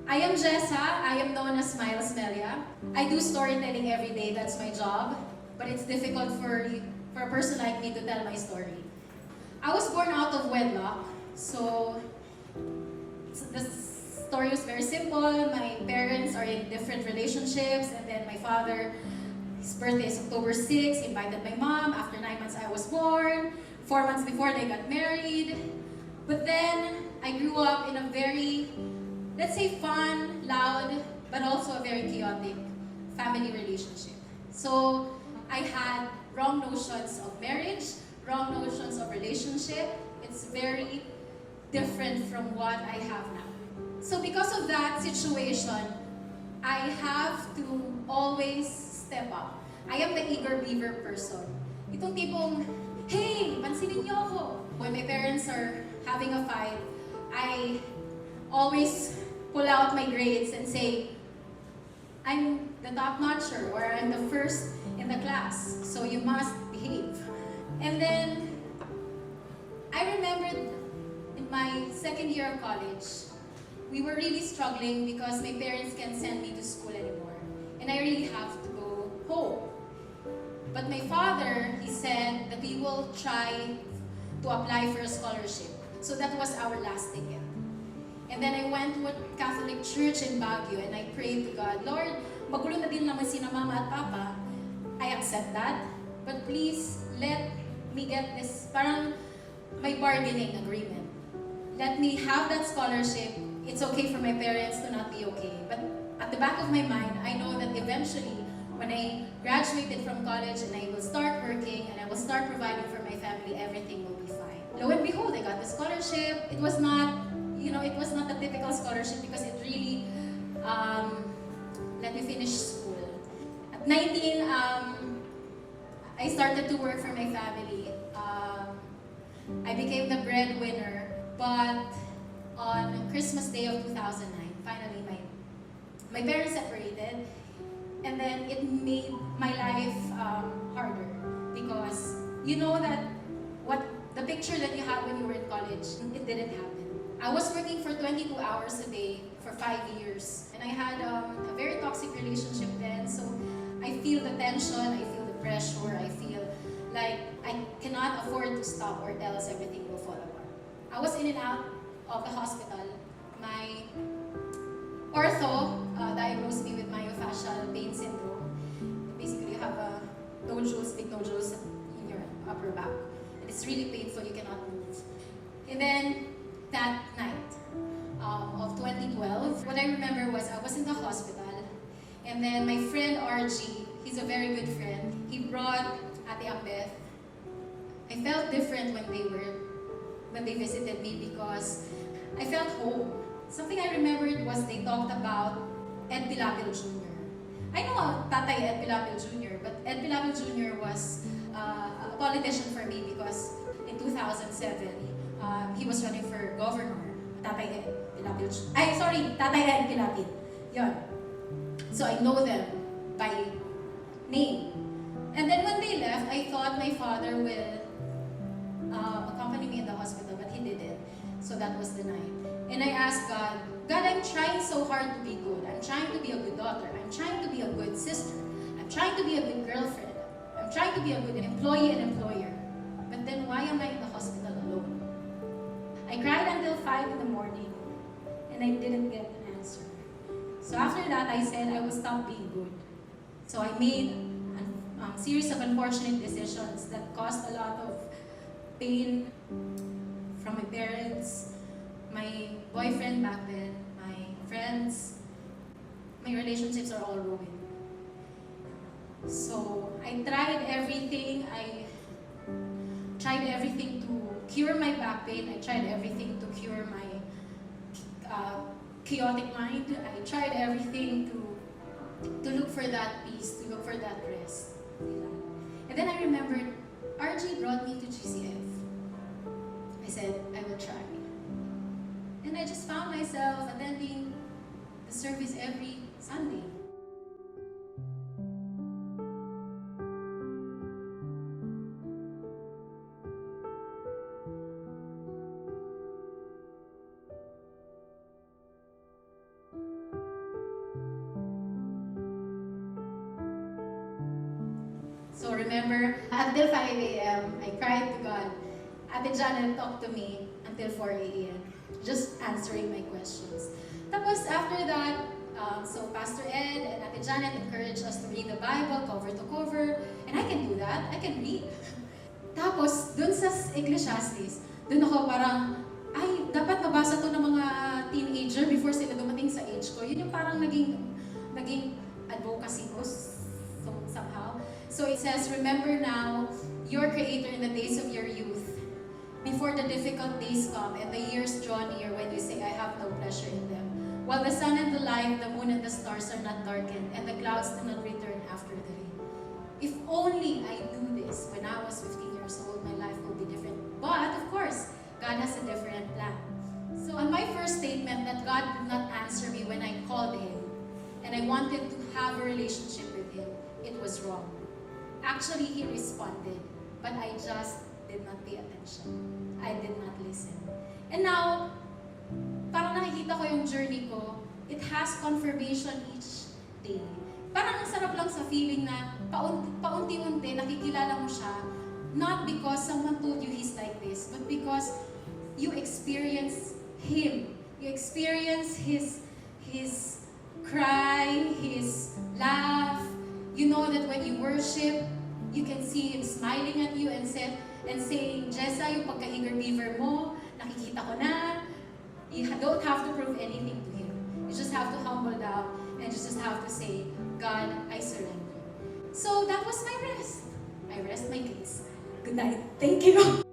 I am Jessa. I am known as Mylce Mella. I do storytelling every day. That's my job. But it's difficult for a person like me to tell my story. I was born out of wedlock. So the story was very simple. My parents are in different relationships. And then my father, his birthday is October 6. He invited my mom. After 9 months, I was born. 4 months before, they got married. But then I grew up in a very, let's say, fun, loud, but also a very chaotic family relationship. So I had wrong notions of marriage, wrong notions of relationship. It's very different from what I have now. So because of that situation, I have to always step up. I am the eager beaver person. Itong tipong, hey, pansinin niyo ako. When my parents are having a fight, I always pull out my grades and say, I'm the top-notcher or I'm the first in the class, so you must behave. And then, I remembered in my second year of college, we were really struggling because my parents can't send me to school anymore. And I really have to go home. But my father, he said that we will try to apply for a scholarship. So that was our last ticket. And then I went to a Catholic church in Baguio and I prayed to God, Lord, magulo na din naman sina mama at papa. I accept that. But please, let me get this, parang may bargaining agreement. Let me have that scholarship. It's okay for my parents to not be okay. But at the back of my mind, I know that eventually, when I graduated from college and I will start working and I will start providing for my family, everything will be fine. Lo and behold, I got the scholarship. It was not, it was not a typical scholarship because it really let me finish school. At 19, I started to work for my family. I became the breadwinner, but on Christmas Day of 2009, finally my parents separated, and then it made my life harder because you know that what the picture that you had when you were in college, it didn't happen. I was working for 22 hours a day for 5 years, and I had a very toxic relationship then, so I feel the tension, I feel the pressure, I feel like I cannot afford to stop or else everything will fall apart. I was in and out of the hospital. My ortho diagnosed me with myofascial pain syndrome. Basically, you have big nodules in your upper back. And it's really painful, you cannot move. And then, that night of 2012, what I remember was I was in the hospital, and then my friend RG, he's a very good friend, he brought Ate Ambeth. I felt different when they visited me because I felt home. Something I remembered was they talked about Ed Pilapil Jr. I know Tatay Ed Pilapil Jr., but Ed Pilapil Jr. was a politician for me because in 2007, he was running for governor. Tatay Ed Pilapil Tatay Ed Pilapil. Yun. So I know them by name. And then when they left, I thought my father will accompany me in the hospital, but he didn't. So that was the night. And I asked God, I'm trying so hard to be good. I'm trying to be a good daughter. I'm trying to be a good sister. I'm trying to be a good girlfriend. I'm trying to be a good employee and employer. But then why am I in the hospital alone? I cried until 5 in the morning and I didn't get an answer. So after that, I said I will stop being good. So I made a series of unfortunate decisions that caused a lot of pain from my parents, my boyfriend back then, my friends. My relationships are all ruined. So I tried everything. I tried everything to cure my back pain. I tried everything to cure my chaotic mind. I tried everything to look for that peace, to look for that rest. And then I remembered, RG brought me to GCF. I said, I will try. And I just found myself attending the service every Sunday. remember, until 5 a.m., I cried to God. Ate Janet talked to me until 4 a.m., just answering my questions. Tapos after that, so Pastor Ed and Ate Janet encouraged us to read the Bible cover to cover, and I can do that. I can read. Tapos, dun sa Ecclesiastes, dun ako parang, ay, dapat nabasa to ng mga teenager before sila dumating sa age ko. Yun yung parang naging advocacy ko somehow. So it says, remember now your Creator in the days of your youth, before the difficult days come and the years draw near when you say, I have no pleasure in them. While the sun and the light, the moon and the stars are not darkened, and the clouds do not return after the rain. If only I knew this when I was 15 years old, my life would be different. But, of course, God has a different plan. So on my first statement that God did not answer me when I called Him, and I wanted to have a relationship with Him, it was wrong. Actually, He responded, but I just did not pay attention. I did not listen. And now, parang nakikita ko yung journey ko, it has confirmation each day. Parang ang sarap lang sa feeling na paunti-unti nakikilala mo siya, not because someone told you He's like this, but because you experience Him. You experience His cry, His laugh. You know that when you worship, you can see Him smiling at you and saying, Jessa, yung pagka-eager beaver mo, nakikita ko na. You don't have to prove anything to Him. You just have to humble down and you just have to say, God, I surrender. So that was my rest. I rest my case. Good night. Thank you.